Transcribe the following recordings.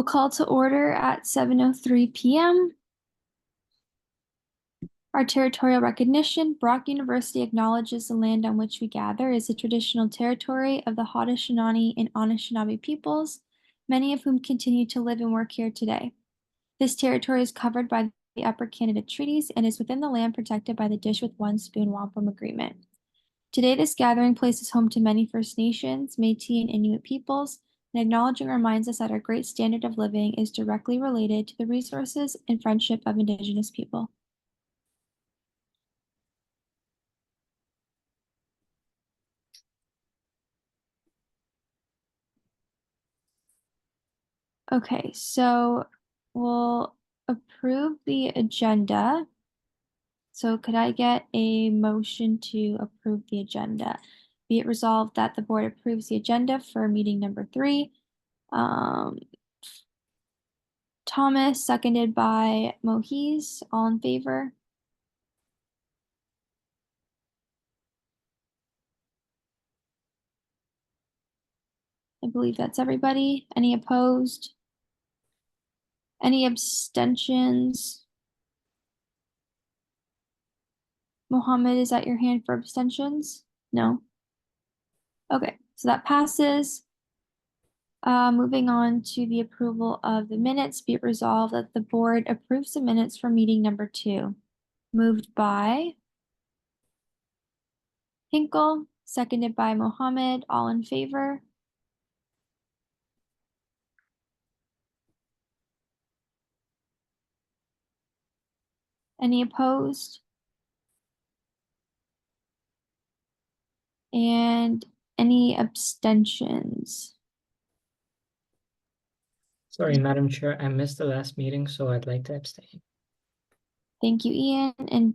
We'll call to order at 7:03 p.m. Our territorial recognition. Brock University acknowledges the land on which we gather is the traditional territory of the Haudenosaunee and Anishinaabe peoples, many of whom continue to live and work here today. This territory is covered by the Upper Canada Treaties and is within the land protected by the Dish with One Spoon Wampum Agreement. Today, this gathering place is home to many First Nations, Métis, and Inuit peoples, and acknowledging reminds us that our great standard of living is directly related to the resources and friendship of Indigenous people. Okay, so we'll approve the agenda. So could I get a motion to approve the agenda? Be it resolved that the board approves the agenda for meeting number 3. Thomas, seconded by Mohiz. All in favor? I believe that's everybody. Any opposed? Any abstentions? Mohammed, is that your hand for abstentions? No? Okay, so that passes. Moving on to the approval of the minutes, be it resolved that the board approves the minutes for meeting number 2. Moved by Hinkle, seconded by Mohammed. All in favor? Any opposed? And any abstentions? Sorry, Madam Chair, I missed the last meeting, so I'd like to abstain. Thank you, Ian. And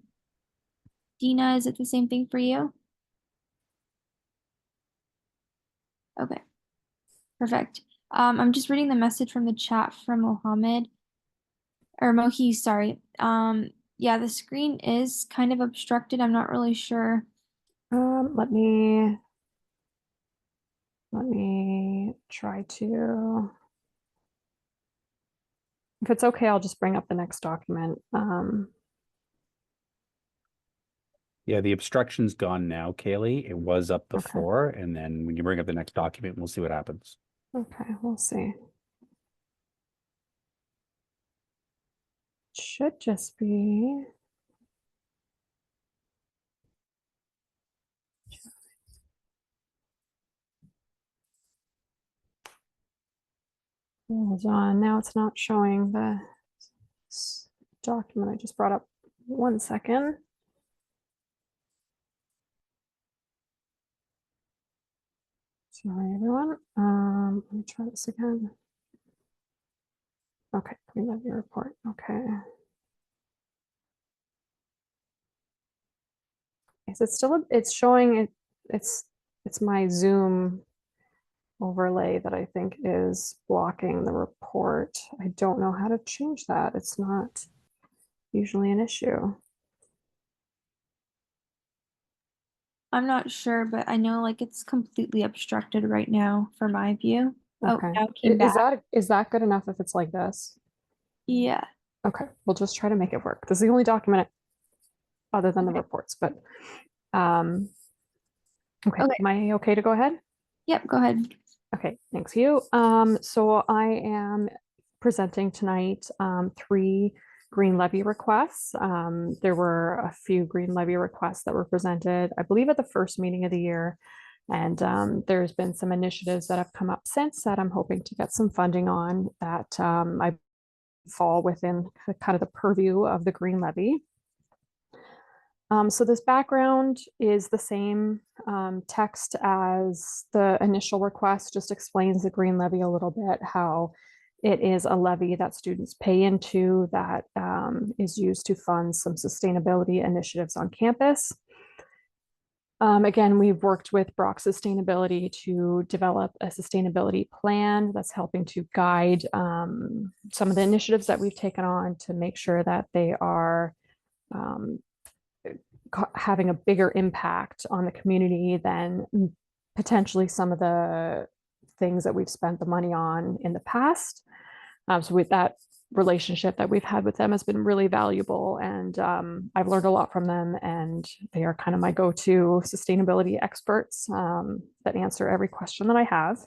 Dina, is it the same thing for you? Okay, perfect. I'm just reading the message from the chat from Mohammed, or Mohi, sorry. Yeah, the screen is kind of obstructed. I'm not really sure. Let me try to, if it's okay, I'll just bring up the next document. Yeah, the obstruction's gone now, Kaylee. It was up Okay. before, and then when you bring up the next document, we'll see what happens. Okay, we'll see. Should just be. Hold on, now it's not showing the document I just brought up. 1 second. Sorry, everyone. Let me try this again. Okay, we have your report. Okay. Is it still? It's showing it. It's my Zoom overlay that I think is blocking the report. I don't know how to change that. It's not usually an issue. I'm not sure, but I know like it's completely obstructed right now for my view. Okay. Oh, now it came back. Is that good enough if it's like this? Yeah. Okay, we'll just try to make it work. This is the only document other than the reports, but okay. Am I okay to go ahead? Yep, go ahead. Okay, thanks you. So I am presenting tonight 3 green levy requests. There were a few green levy requests that were presented, I believe, at the first meeting of the year. And there's been some initiatives that have come up since that I'm hoping to get some funding on that I fall within kind of the purview of the green levy. So this background is the same text as the initial request, just explains the green levy a little bit, how it is a levy that students pay into that is used to fund some sustainability initiatives on campus. Again, we've worked with Brock Sustainability to develop a sustainability plan that's helping to guide some of the initiatives that we've taken on to make sure that they are having a bigger impact on the community than potentially some of the things that we've spent the money on in the past. So with that relationship that we've had with them has been really valuable, and I've learned a lot from them, and they are kind of my go-to sustainability experts that answer every question that I have.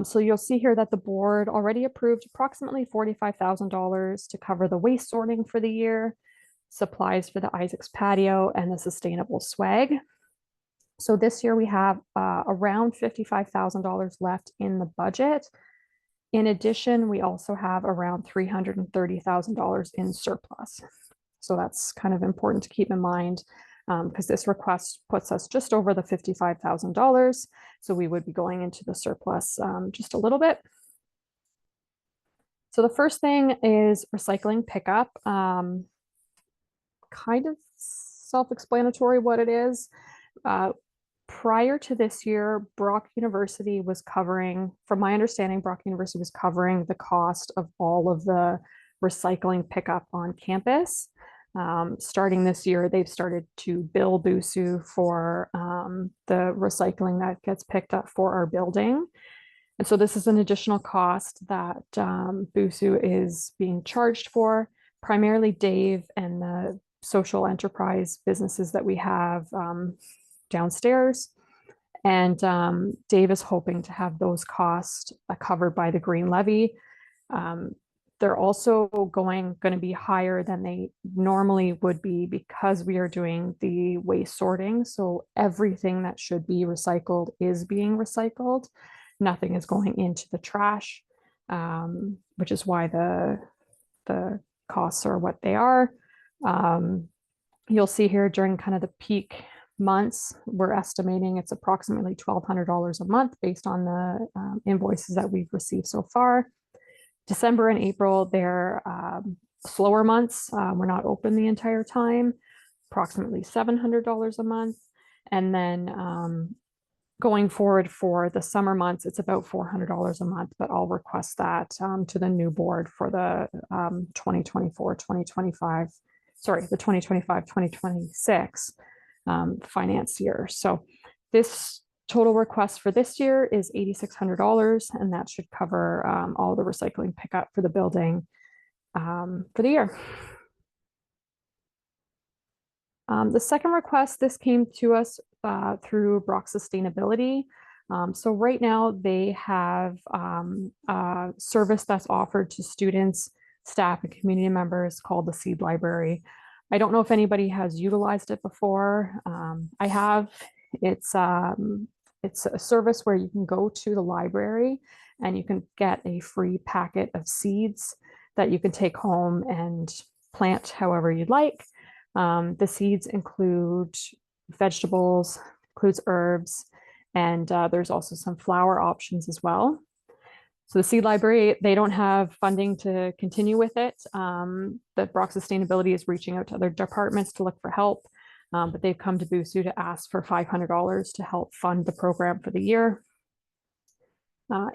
So you'll see here that the board already approved approximately $45,000 to cover the waste sorting for the year, supplies for the Isaac's patio, and the sustainable swag. So this year we have around $55,000 left in the budget. In addition, we also have around $330,000 in surplus. So that's kind of important to keep in mind, because this request puts us just over the $55,000. So we would be going into the surplus just a little bit. So the first thing is recycling pickup. Kind of self-explanatory what it is. Prior to this year, Brock University was covering, from my understanding, Brock University was covering the cost of all of the recycling pickup on campus. Starting this year, they've started to bill BUSU for the recycling that gets picked up for our building. And so this is an additional cost that BUSU is being charged for. Primarily Dave and the social enterprise businesses that we have downstairs. And Dave is hoping to have those costs covered by the green levy. They're also going to be higher than they normally would be because we are doing the waste sorting. So everything that should be recycled is being recycled. Nothing is going into the trash, which is why the costs are what they are. You'll see here during kind of the peak months, we're estimating it's approximately $1,200 a month based on the invoices that we've received so far. December and April, they're slower months. We're not open the entire time, approximately $700 a month. And then going forward for the summer months, it's about $400 a month, but I'll request that to the new board for the 2024-2025, sorry, the 2025-2026 finance year. So this total request for this year is $8,600, and that should cover all the recycling pickup for the building for the year. The second request, this came to us through Brock Sustainability. So right now they have a service that's offered to students, staff, and community members called the Seed Library. I don't know if anybody has utilized it before. I have. It's a service where you can go to the library and you can get a free packet of seeds that you can take home and plant however you'd like. The seeds include vegetables, includes herbs, and there's also some flower options as well. So the Seed Library, they don't have funding to continue with it. The Brock Sustainability is reaching out to other departments to look for help, but they've come to BUSU to ask for $500 to help fund the program for the year.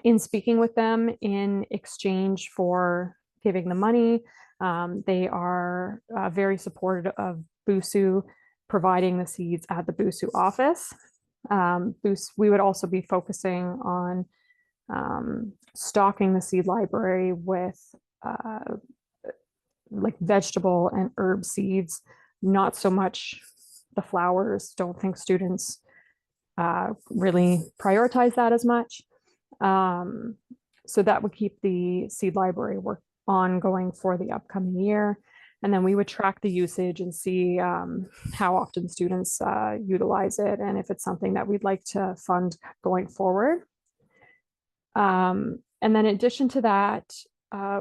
In speaking with them in exchange for giving the money, they are very supportive of BUSU providing the seeds at the BUSU office. We would also be focusing on stocking the seed library with like vegetable and herb seeds, not so much the flowers. Don't think students really prioritize that as much. So that would keep the seed library work ongoing for the upcoming year. And then we would track the usage and see how often students utilize it and if it's something that we'd like to fund going forward. And then in addition to that,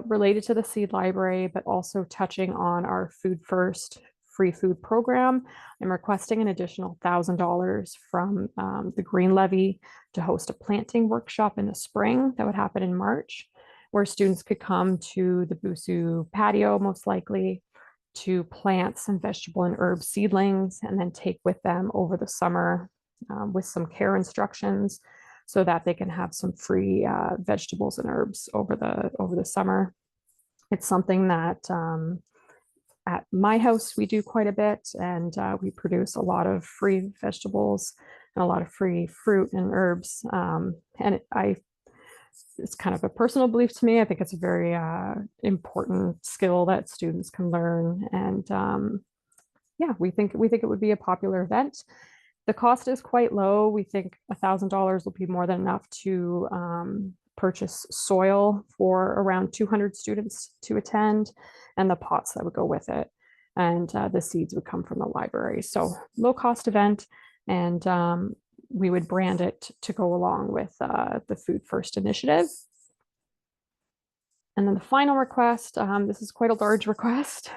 related to the seed library, but also touching on our Food First free food program, I'm requesting an additional $1,000 from the Green Levy to host a planting workshop in the spring that would happen in March, where students could come to the BUSU patio, most likely, to plant some vegetable and herb seedlings and then take with them over the summer with some care instructions so that they can have some free vegetables and herbs over the summer. It's something that at my house we do quite a bit, and we produce a lot of free vegetables and a lot of free fruit and herbs. And I it's kind of a personal belief to me. I think it's a very important skill that students can learn. And yeah, we think it would be a popular event. The cost is quite low. We think $1,000 will be more than enough to purchase soil for around 200 students to attend, and the pots that would go with it. And the seeds would come from the library. So low cost event, and we would brand it to go along with the Food First initiative. And then the final request, this is quite a large request.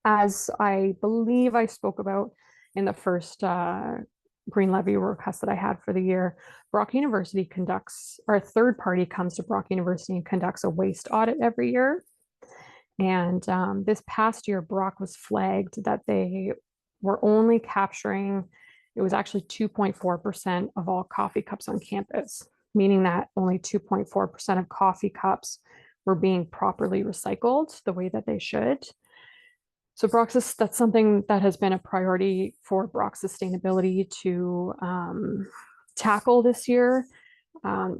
As I believe I spoke about in the first green levy request that I had for the year, Brock University conducts, or a third party comes to Brock University and conducts a waste audit every year. And this past year, Brock was flagged that they were only capturing, it was actually 2.4% of all coffee cups on campus, meaning that only 2.4% of coffee cups were being properly recycled the way that they should. So that's something that has been a priority for Brock Sustainability to tackle this year.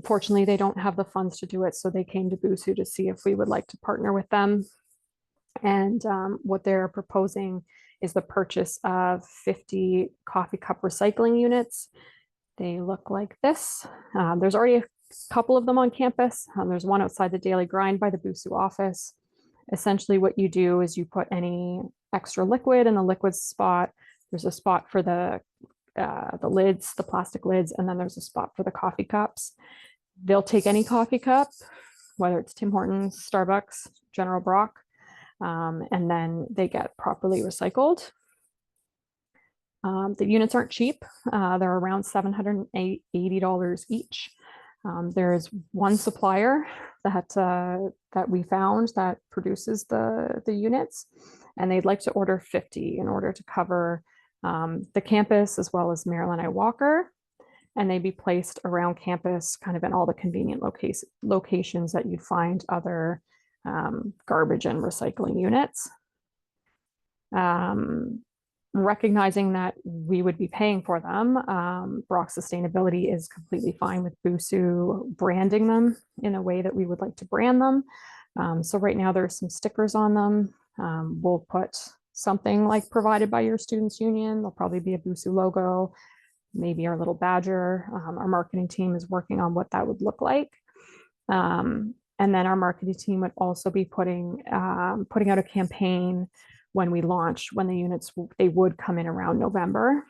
Fortunately, they don't have the funds to do it, so they came to BUSU to see if we would like to partner with them. And what they're proposing is the purchase of 50 coffee cup recycling units. They look like this. There's already a couple of them on campus. There's one outside the Daily Grind by the BUSU office. Essentially what you do is you put any extra liquid in the liquid spot. There's a spot for the lids, the plastic lids, and then there's a spot for the coffee cups. They'll take any coffee cup, whether it's Tim Hortons, Starbucks, General Brock, and then they get properly recycled. The units aren't cheap. They're around $780 each. There's one supplier that we found that produces the units, and they'd like to order 50 in order to cover the campus as well as Marilyn I. Walker, and they'd be placed around campus, kind of in all the convenient locations that you'd find other garbage and recycling units. Recognizing that we would be paying for them, Brock Sustainability is completely fine with BUSU branding them in a way that we would like to brand them. So right now there's some stickers on them. We'll put something like provided by your students union. There'll probably be a BUSU logo, maybe our little badger. Our marketing team is working on what that would look like. And then our marketing team would also be putting out a campaign when we launch, when the units, they would come in around November.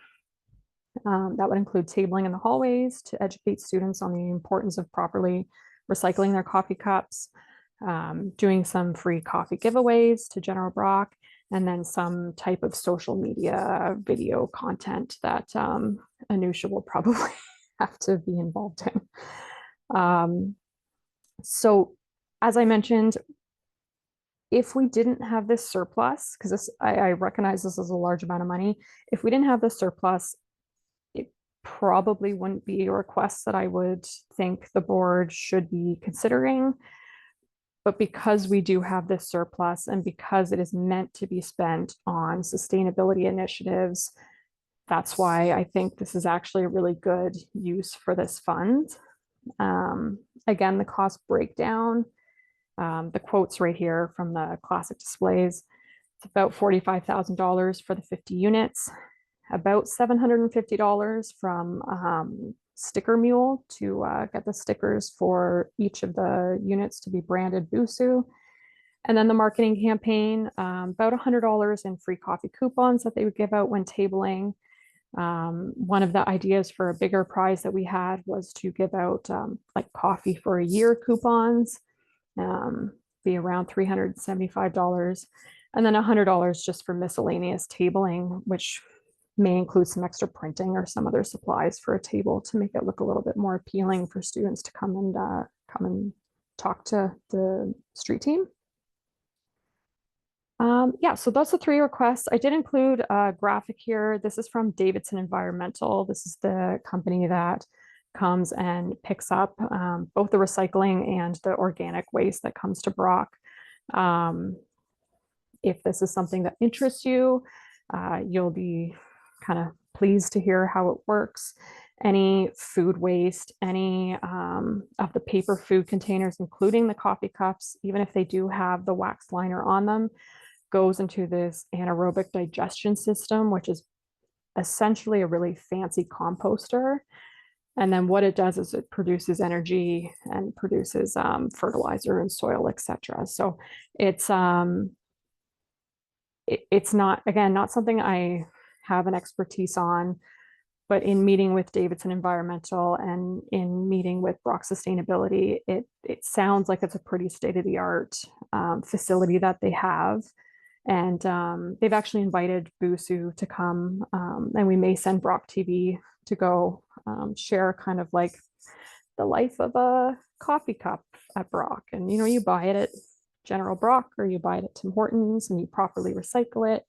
That would include tabling in the hallways to educate students on the importance of properly recycling their coffee cups, doing some free coffee giveaways to General Brock, and then some type of social media video content that Anusha will probably have to be involved in. So as I mentioned, if we didn't have this surplus, because I recognize this is a large amount of money, if we didn't have the surplus, it probably wouldn't be a request that I would think the board should be considering. But because we do have this surplus, and because it is meant to be spent on sustainability initiatives, that's why I think this is actually a really good use for this fund. Again, the cost breakdown, the quotes right here from the classic displays, it's about $45,000 for the 50 units, about $750 from Sticker Mule to get the stickers for each of the units to be branded BUSU. And then the marketing campaign, about $100 in free coffee coupons that they would give out when tabling. One of the ideas for a bigger prize that we had was to give out like coffee for a year coupons, be around $375, and then $100 just for miscellaneous tabling, which may include some extra printing or some other supplies for a table to make it look a little bit more appealing for students to come and talk to the street team. Yeah, so that's the 3 requests. I did include a graphic here. This is from Davidson Environmental. This is the company that comes and picks up both the recycling and the organic waste that comes to Brock. If this is something that interests you, you'll be kind of pleased to hear how it works. any food waste, any of the paper food containers, including the coffee cups, even if they do have the wax liner on them, goes into this anaerobic digestion system, which is essentially a really fancy composter. And then what it does is it produces energy and produces fertilizer and soil, etc. So it's it's not, again, not something I have an expertise on, but in meeting with Davidson Environmental and in meeting with Brock Sustainability, it sounds like it's a pretty state-of-the-art facility that they have. And they've actually invited BUSU to come, and we may send Brock TV to go share kind of like the life of a coffee cup at Brock. And you buy it at General Brock or you buy it at Tim Hortons and you properly recycle it.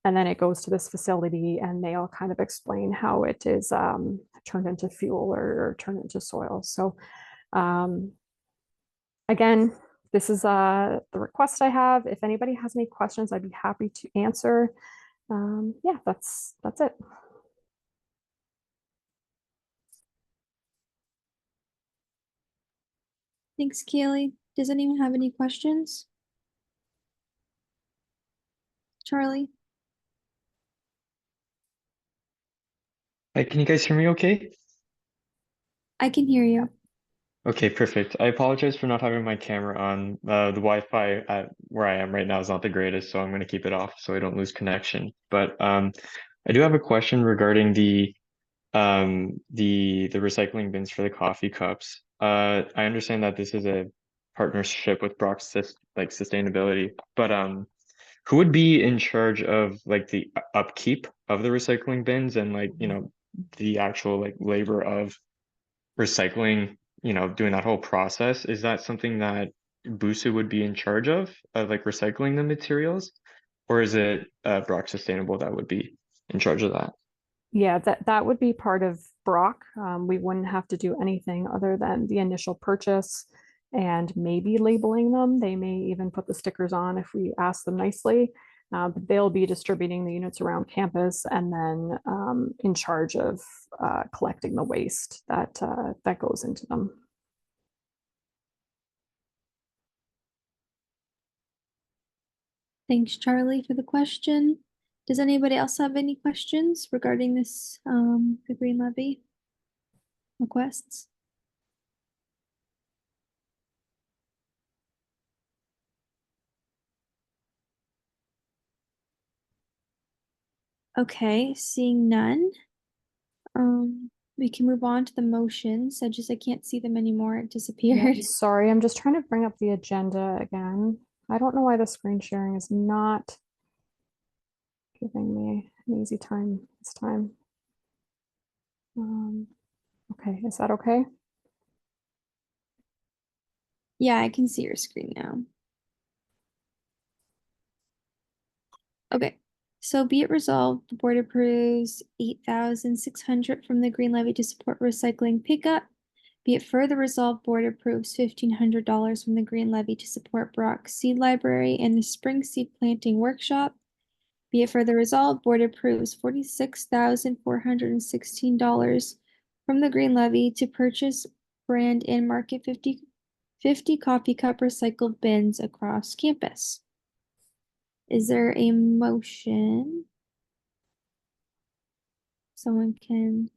And then it goes to this facility and they all kind of explain how it is turned into fuel or turned into soil. So again, this is the request I have. If anybody has any questions, I'd be happy to answer. Yeah, that's it. Thanks, Kaylee. Does anyone have any questions? Charlie? Hi, can you guys hear me okay? I can hear you. Okay, perfect. I apologize for not having my camera on. The Wi-Fi at where I am right now is not the greatest, so I'm going to keep it off so I don't lose connection. But I do have a question regarding the recycling bins for the coffee cups. I understand that this is a partnership with Brock's sustainability, but who would be in charge of like the upkeep of the recycling bins and the actual like labor of recycling, doing that whole process? Is that something that BUSU would be in charge of like recycling the materials? Or is it Brock Sustainable that would be in charge of that? Yeah, that would be part of Brock. We wouldn't have to do anything other than the initial purchase and maybe labeling them. They may even put the stickers on if we ask them nicely. But they'll be distributing the units around campus and then in charge of collecting the waste that goes into them. Thanks, Charlie, for the question. Does anybody else have any questions regarding this, the Green Levy requests? Okay, seeing none. We can move on to the motions. I can't see them anymore. It disappeared. Yeah, sorry, I'm just trying to bring up the agenda again. I don't know why the screen sharing is not giving me an easy time this time. Okay, is that okay? Yeah, I can see your screen now. Okay, so be it resolved, the board approves 8,600 from the Green Levy to support recycling pickup. Be it further resolved, board approves $1,500 from the Green Levy to support Brock Seed Library and the Spring Seed Planting Workshop. Be it further resolved, board approves $46,416 from the Green Levy to purchase, brand, and market 50 coffee cup recycled bins across campus. Is there a motion? Someone can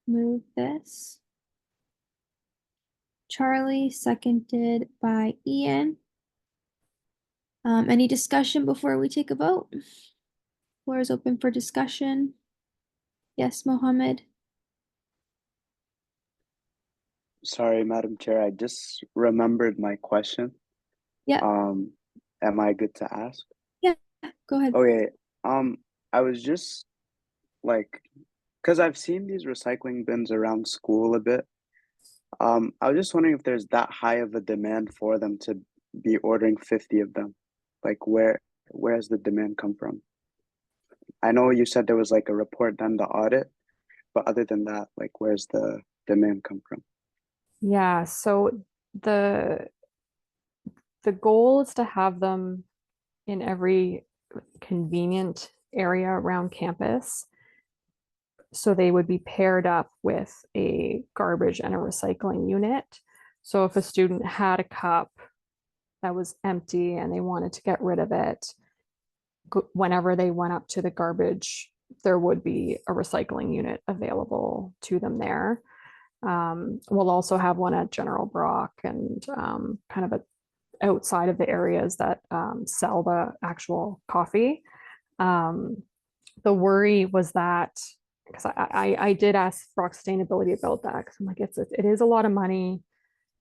move this. Charlie, seconded by Ian. Any discussion before we take a vote? Floor is open for discussion. Yes, Mohammed? Sorry, Madam Chair, I just remembered my question. Yeah. Am I good to ask? Yeah, go ahead. Okay, I was just like, because I've seen these recycling bins around school a bit. I was just wondering if there's that high of a demand for them to be ordering 50 of them. Like where has the demand come from? I know you said there was like a report done to audit, but other than that, like where's the demand come from? Yeah, so the goal is to have them in every convenient area around campus. So they would be paired up with a garbage and a recycling unit. So if a student had a cup that was empty and they wanted to get rid of it, whenever they went up to the garbage, there would be a recycling unit available to them there. We'll also have one at General Brock and kind of outside of the areas that sell the actual coffee. The worry was that, because I did ask Brock Sustainability about that, because I'm like, it is a lot of money.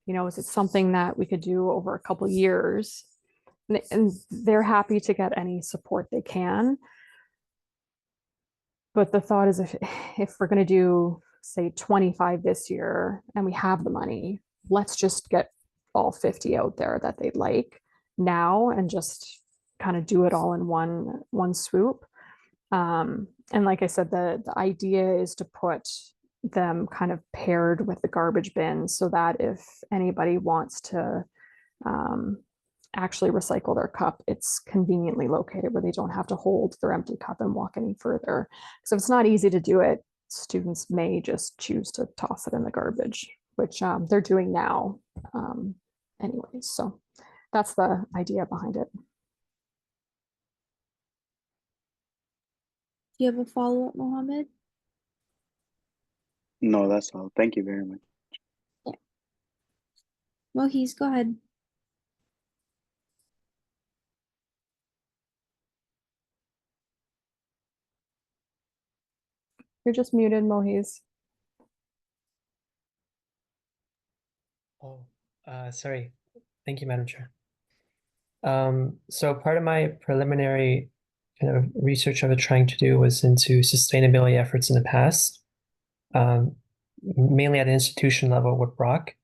Is it something that we could do over a couple of years? And they're happy to get any support they can. But the thought is, if we're going to do, say, 25 this year and we have the money, let's just get all 50 out there that they'd like now and just kind of do it all in one swoop. And like I said, the idea is to put them kind of paired with the garbage bin so that if anybody wants to actually recycle their cup, it's conveniently located where they don't have to hold their empty cup and walk any further. So if it's not easy to do it, students may just choose to toss it in the garbage, which they're doing now anyways. So that's the idea behind it. Do you have a follow-up, Mohammed? No, that's all. Thank you very much. Mohis, go ahead. You're just muted, Mohis. Oh, sorry. Thank you, Madam Chair. So part of my preliminary kind of research I was trying to do was into sustainability efforts in the past, mainly at the institution level with Brock.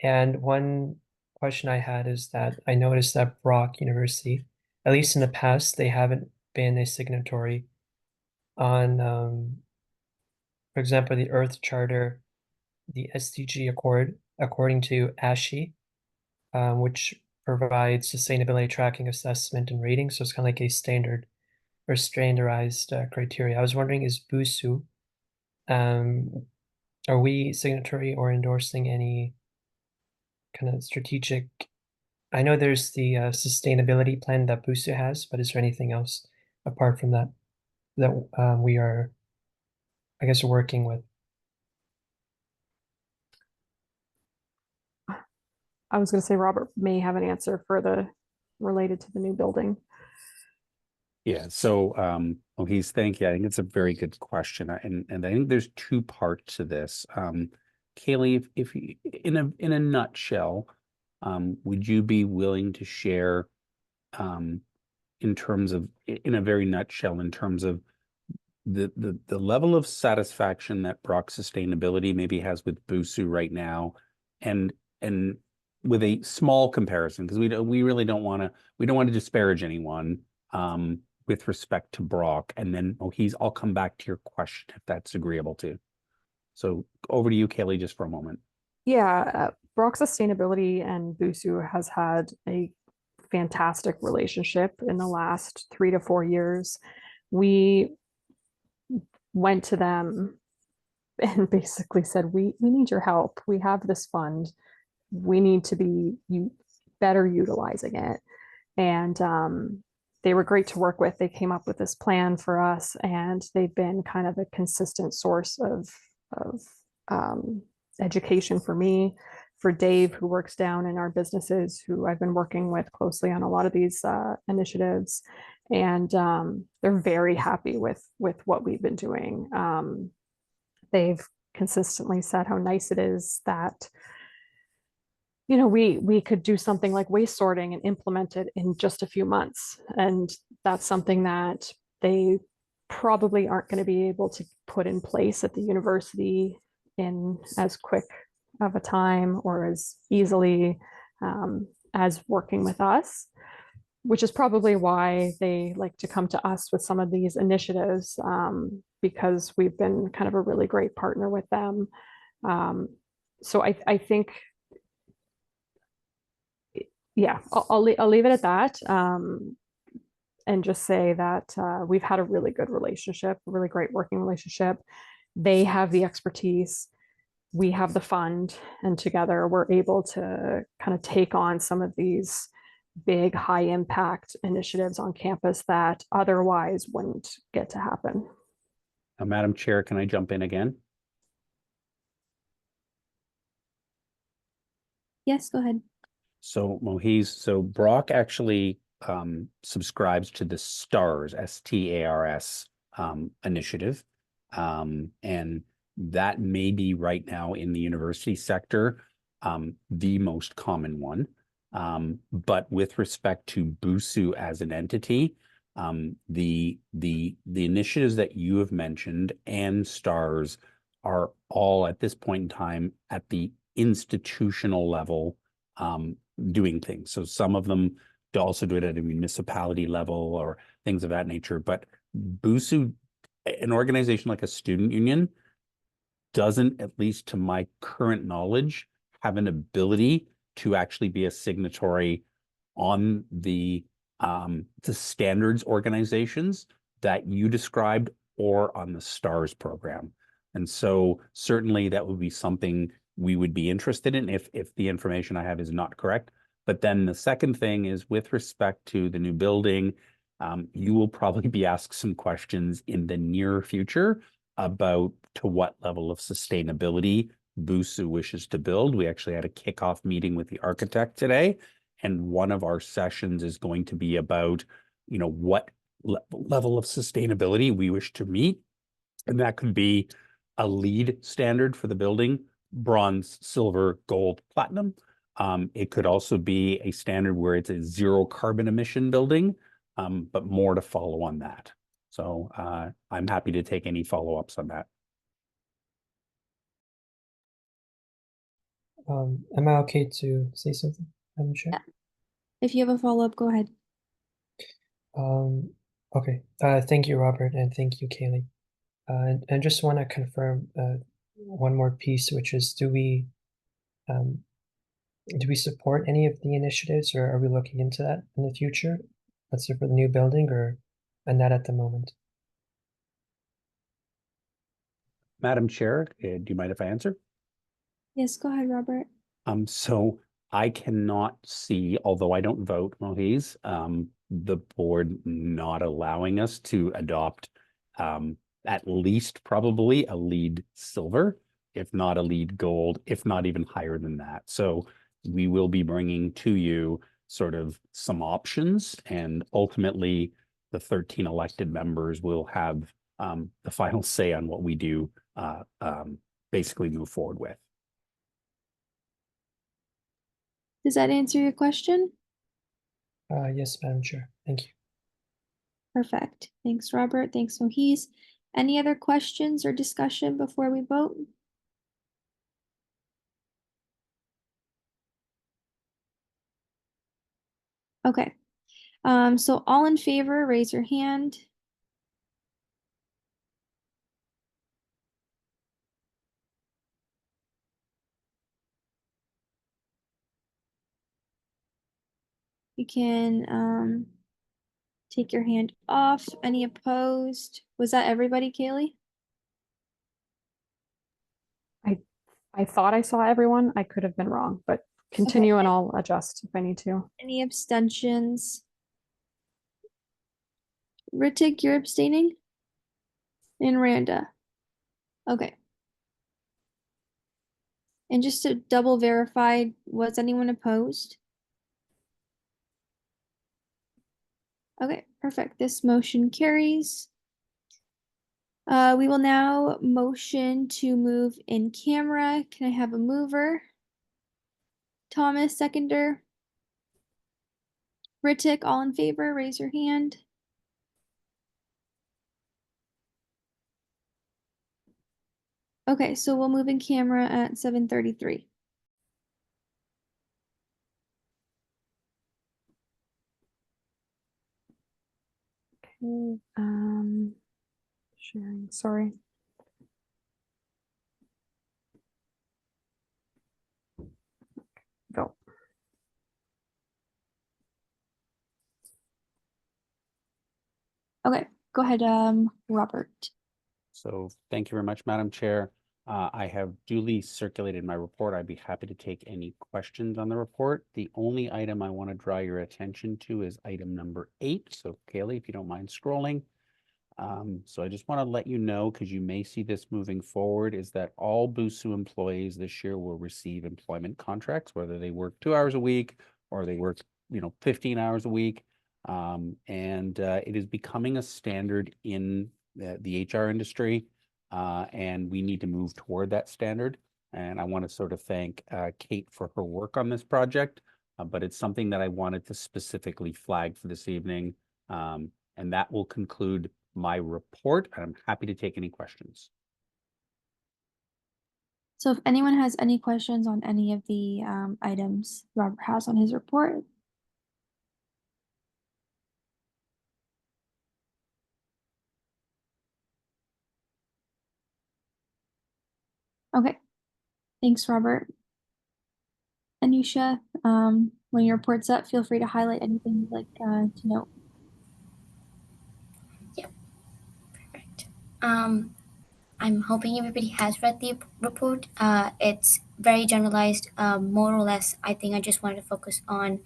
And one question I had is that I noticed that Brock University, at least in the past, they haven't been a signatory on, for example, the Earth Charter, the SDG Accord, according to ASHI, which provides sustainability tracking, assessment, and rating. So it's kind of like a standard or standardized criteria. I was wondering, is BUSU, are we signatory or endorsing any kind of strategic? I know there's the sustainability plan that BUSU has, but is there anything else apart from that we are, I guess, working with? I was going to say Robert may have an answer for the related to the new building. Yeah, so thank you. I think it's a very good question. And I think there's two parts to this. Kaylee, if you, in a nutshell, would you be willing to share in terms of, in a very nutshell, in terms of the level of satisfaction that Brock Sustainability maybe has with BUSU right now, and with a small comparison, because we really don't want to disparage anyone with respect to Brock, and then I'll come back to your question if that's agreeable too. So over to you, Kaylee, just for a moment. Yeah, Brock Sustainability and BUSU has had a fantastic relationship in the last 3 to 4 years. We went to them and basically said, we need your help. We have this fund. We need to be better utilizing it. And they were great to work with. They came up with this plan for us, and they've been kind of a consistent source of education for me, for Dave, who works down in our businesses, who I've been working with closely on a lot of these initiatives. And they're very happy with what we've been doing. They've consistently said how nice it is that we could do something like waste sorting and implement it in just a few months. And that's something that they probably aren't going to be able to put in place at the university in as quick of a time or as easily as working with us, which is probably why they like to come to us with some of these initiatives, because we've been kind of a really great partner with them. So I think, yeah, I'll leave it at that, and just say that we've had a really good relationship, a really great working relationship. They have the expertise, we have the fund, and together we're able to kind of take on some of these big high impact initiatives on campus that otherwise wouldn't get to happen. Madam Chair, can I jump in again? Yes, go ahead. So Mohiz, so Brock actually subscribes to the STARS, STARS initiative. And that may be right now in the university sector the most common one. But with respect to BUSU as an entity, the initiatives that you have mentioned and STARS are all at this point in time at the institutional level doing things. So some of them also do it at a municipality level or things of that nature. But BUSU, an organization like a student union, doesn't, at least to my current knowledge, have an ability to actually be a signatory on the standards organizations that you described or on the STARS program. And so certainly that would be something we would be interested in if the information I have is not correct. But then the second thing is with respect to the new building, you will probably be asked some questions in the near future about to what level of sustainability BUSU wishes to build. We actually had a kickoff meeting with the architect today, and one of our sessions is going to be about, what level of sustainability we wish to meet. And that could be a LEED standard for the building, bronze, silver, gold, platinum. It could also be a standard where it's a zero carbon emission building, but more to follow on that. So I'm happy to take any follow-ups on that. Am I okay to say something, Madam Chair? Yeah. If you have a follow-up, go ahead. Okay. Thank you, Robert, and thank you, Kaylee. And just want to confirm one more piece, which is, do we support any of the initiatives, or are we looking into that in the future? Let's say for the new building, and not at the moment. Madam Chair, do you mind if I answer? Yes, go ahead, Robert. So I cannot see, although I don't vote, Mohiz, the board not allowing us to adopt at least probably a LEED silver, if not a LEED gold, if not even higher than that. So we will be bringing to you sort of some options, and ultimately the 13 elected members will have the final say on what we do basically move forward with. Does that answer your question? Yes, Madam Chair. Thank you. Perfect. Thanks, Robert. Thanks, Mohiz. Any other questions or discussion before we vote? Okay. So all in favor, raise your hand. You can take your hand off. Any opposed? Was that everybody, Kaylee? I thought I saw everyone. I could have been wrong, but continue and I'll adjust if I need to. Any abstentions? Ritik, you're abstaining? And Randa. Okay. And just to double verify, was anyone opposed? Okay, perfect. This motion carries. We will now motion to move in camera. Can I have a mover? Thomas, seconder. Ritik, all in favor, raise your hand. Okay, so we'll move in camera at 7:33. Okay, sharing, sorry. Go. Okay, go ahead, Robert. So thank you very much, Madam Chair. I have duly circulated my report. I'd be happy to take any questions on the report. The only item I want to draw your attention to is item number 8. So Kaylee, if you don't mind scrolling. So I just want to let you know, because you may see this moving forward, is that all BUSU employees this year will receive employment contracts, whether they work 2 hours a week or they work, 15 hours a week. And it is becoming a standard in the HR industry, and we need to move toward that standard. And I want to sort of thank Kate for her work on this project, but it's something that I wanted to specifically flag for this evening. And that will conclude my report. I'm happy to take any questions. So if anyone has any questions on any of the items Robert has on his report. Okay, thanks, Robert. Anusha, when your report's up, feel free to highlight anything you'd like to note. Perfect. I'm hoping everybody has read the report. It's very generalized. More or less, I think I just wanted to focus on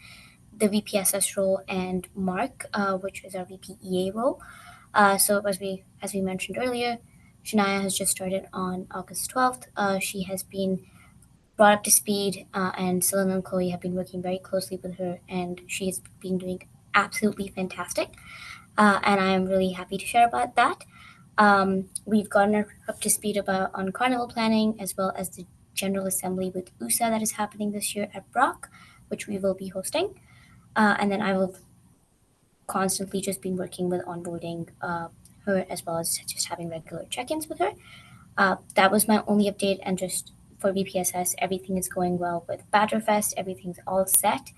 the VPSS role and Mark, which is our VPEA role. So as we mentioned earlier, Shania has just started on August 12th. She has been brought up to speed, and Selena and Chloe have been working very closely with her, and she has been doing absolutely fantastic. And I am really happy to share about that. We've gotten her up to speed on carnival planning, as well as the General Assembly with USA that is happening this year at Brock, which we will be hosting. And then I will constantly just been working with onboarding her, as well as just having regular check-ins with her. That was my only update, and just for VPSS, everything is going well with Badgerfest. Everything's all set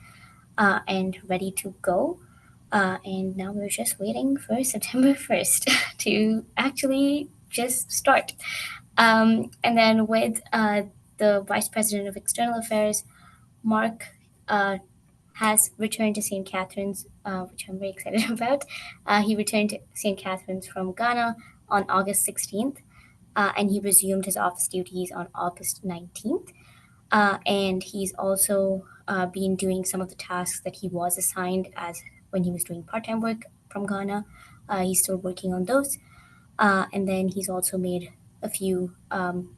and ready to go. And now we're just waiting for September 1st to actually just start. And then with the Vice President of External Affairs, Mark has returned to St. Catharines, which I'm very excited about. He returned to St. Catharines from Ghana on August 16th, and he resumed his office duties on August 19th. And he's also been doing some of the tasks that he was assigned as when he was doing part-time work from Ghana. He's still working on those. And then he's also made a few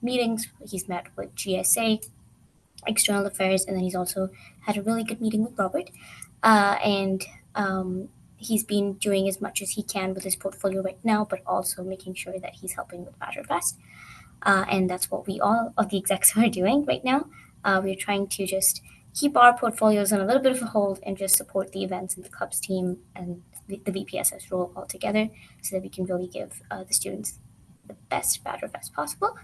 meetings. He's met with GSA, External Affairs, and then he's also had a really good meeting with Robert. And he's been doing as much as he can with his portfolio right now, but also making sure that he's helping with Badgerfest. And that's what we all of the execs are doing right now. We're trying to just keep our portfolios on a little bit of a hold and just support the events and the clubs team and the VPSS role all together, so that we can really give the students the best Badgerfest possible.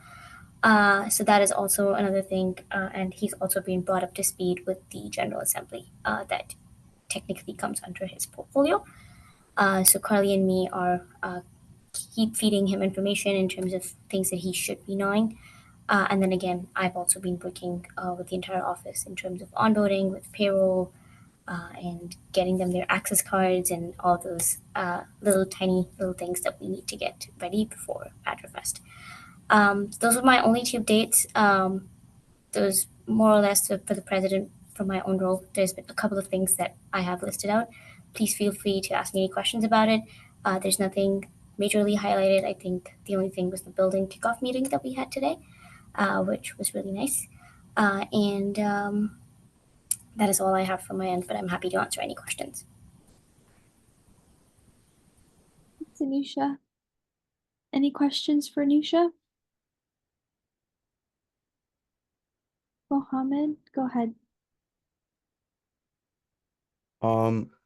So that is also another thing, and he's also been brought up to speed with the General Assembly that technically comes under his portfolio. So Carly and me are keep feeding him information in terms of things that he should be knowing. And then again, I've also been working with the entire office in terms of onboarding, with payroll, and getting them their access cards and all those tiny little things that we need to get ready before Badgerfest. Those are my only 2 updates. Those more or less for the president from my own role. There's been a couple of things that I have listed out. Please feel free to ask me any questions about it. There's nothing majorly highlighted. I think the only thing was the building kickoff meeting that we had today, which was really nice. And that is all I have from my end, but I'm happy to answer any questions. Thanks, Anusha. Any questions for Anusha? Mohammed, go ahead.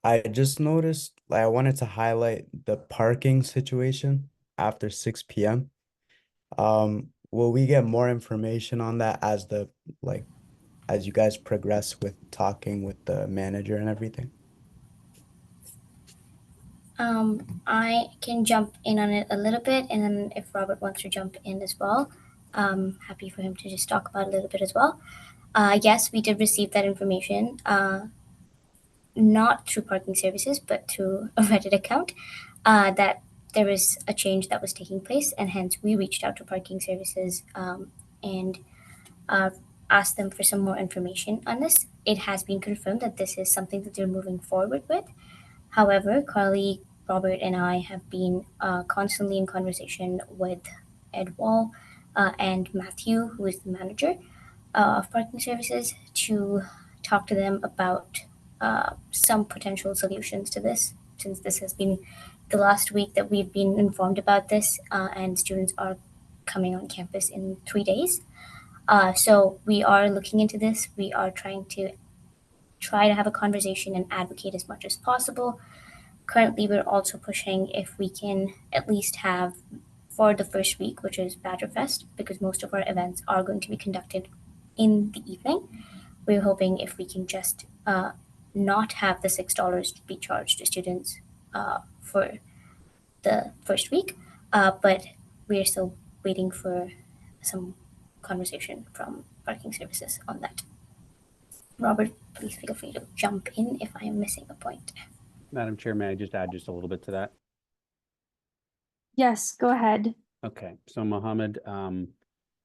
I just noticed, I wanted to highlight the parking situation after 6 p.m. Will we get more information on that as as you guys progress with talking with the manager and everything? I can jump in on it a little bit, and then if Robert wants to jump in as well, happy for him to just talk about it a little bit as well. Yes, we did receive that information, not through parking services, but through a Reddit account, that there was a change that was taking place, and hence we reached out to parking services and asked them for some more information on this. It has been confirmed that this is something that they're moving forward with. However, Carly, Robert, and I have been constantly in conversation with Ed Wall and Matthew, who is the manager of parking services, to talk to them about some potential solutions to this, since this has been the last week that we've been informed about this, and students are coming on campus in 3 days. So we are looking into this. We are trying to have a conversation and advocate as much as possible. Currently, we're also pushing if we can at least have for the first week, which is Badger Fest, because most of our events are going to be conducted in the evening. We're hoping if we can just not have the $6 be charged to students for the first week, but we're still waiting for some conversation from parking services on that. Robert, please feel free to jump in if I am missing a point. Madam Chair, may I just add just a little bit to that? Yes, go ahead. Okay, so Mohammed,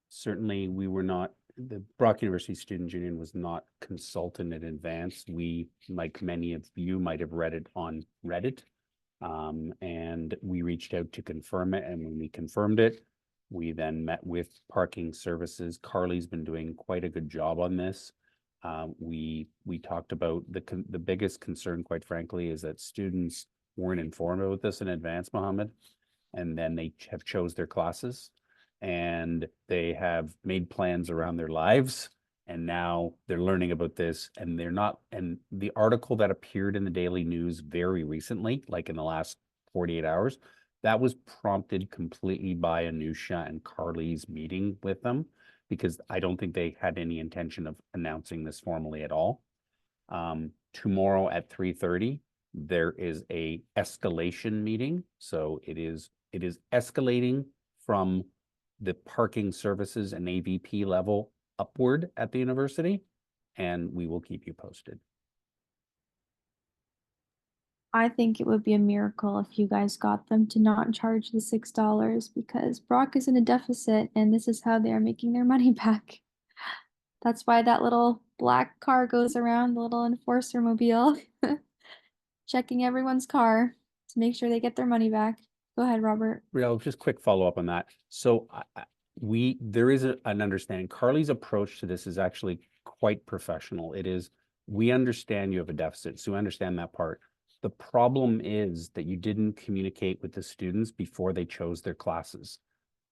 certainly we were not, the Brock University Student Union was not consulted in advance. We, like many of you, might have read it on Reddit. And we reached out to confirm it, and when we confirmed it, we then met with parking services. Carly's been doing quite a good job on this. We talked about the biggest concern, quite frankly, is that students weren't informed about this in advance, Mohammed, and then they have chose their classes, and they have made plans around their lives, and now they're learning about this, and they're not. And the article that appeared in the Daily News very recently, like in the last 48 hours, that was prompted completely by Anusha and Carly's meeting with them, because I don't think they had any intention of announcing this formally at all. Tomorrow at 3:30, there is a escalation meeting. So it is escalating from the parking services and AVP level upward at the university, and we will keep you posted. I think it would be a miracle if you guys got them to not charge the $6 because Brock is in a deficit and this is how they are making their money back. That's why that little black car goes around, the little enforcer mobile, checking everyone's car to make sure they get their money back. Go ahead, Robert. Real, just quick follow-up on that. So there is an understanding. Carly's approach to this is actually quite professional. It is, we understand you have a deficit, so we understand that part. The problem is that you didn't communicate with the students before they chose their classes.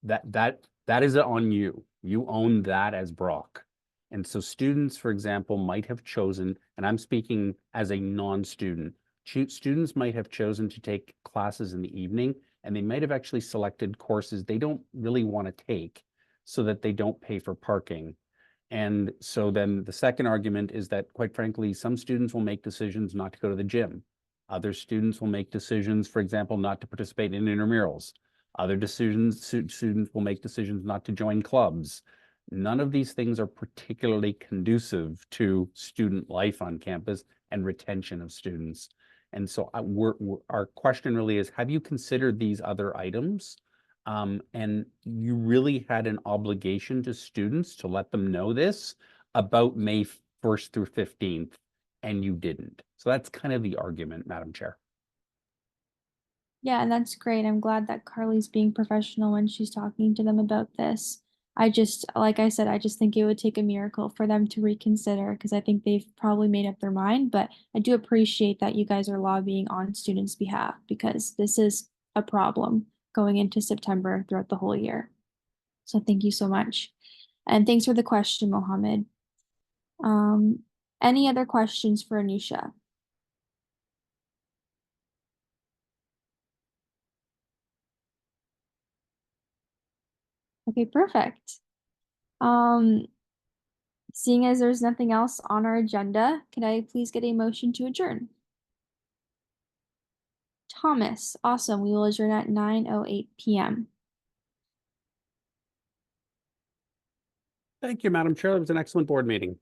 That is on you. You own that as Brock. And so students, for example, might have chosen, and I'm speaking as a non-student, students might have chosen to take classes in the evening, and they might have actually selected courses they don't really want to take so that they don't pay for parking. And so then the second argument is that, quite frankly, some students will make decisions not to go to the gym. Other students will make decisions, for example, not to participate in intramurals. Other students will make decisions not to join clubs. None of these things are particularly conducive to student life on campus and retention of students. And so our question really is, have you considered these other items? And you really had an obligation to students to let them know this about May 1st through 15th, and you didn't. So that's kind of the argument, Madam Chair. Yeah, and that's great. I'm glad that Carly's being professional when she's talking to them about this. I just, like I said, I just think it would take a miracle for them to reconsider because I think they've probably made up their mind. But I do appreciate that you guys are lobbying on students' behalf because this is a problem going into September throughout the whole year. So thank you so much. And thanks for the question, Mohammed. Any other questions for Anusha? Okay, perfect. Seeing as there's nothing else on our agenda, can I please get a motion to adjourn? Thomas, awesome. We will adjourn at 9:08 p.m. Thank you, Madam Chair. It was an excellent board meeting.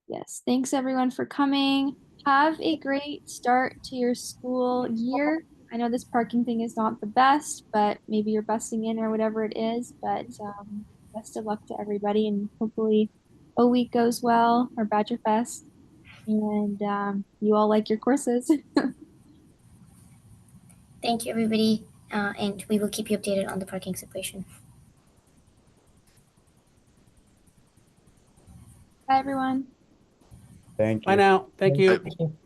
Yes, thanks everyone for coming. Have a great start to your school year. I know this parking thing is not the best, but maybe you're busting in or whatever it is. But best of luck to everybody, and hopefully, O Week goes well or Badger Fest, and you all like your courses. Thank you, everybody, and we will keep you updated on the parking situation. Bye, everyone. Thank Bye you. now. Thank you. Thank you.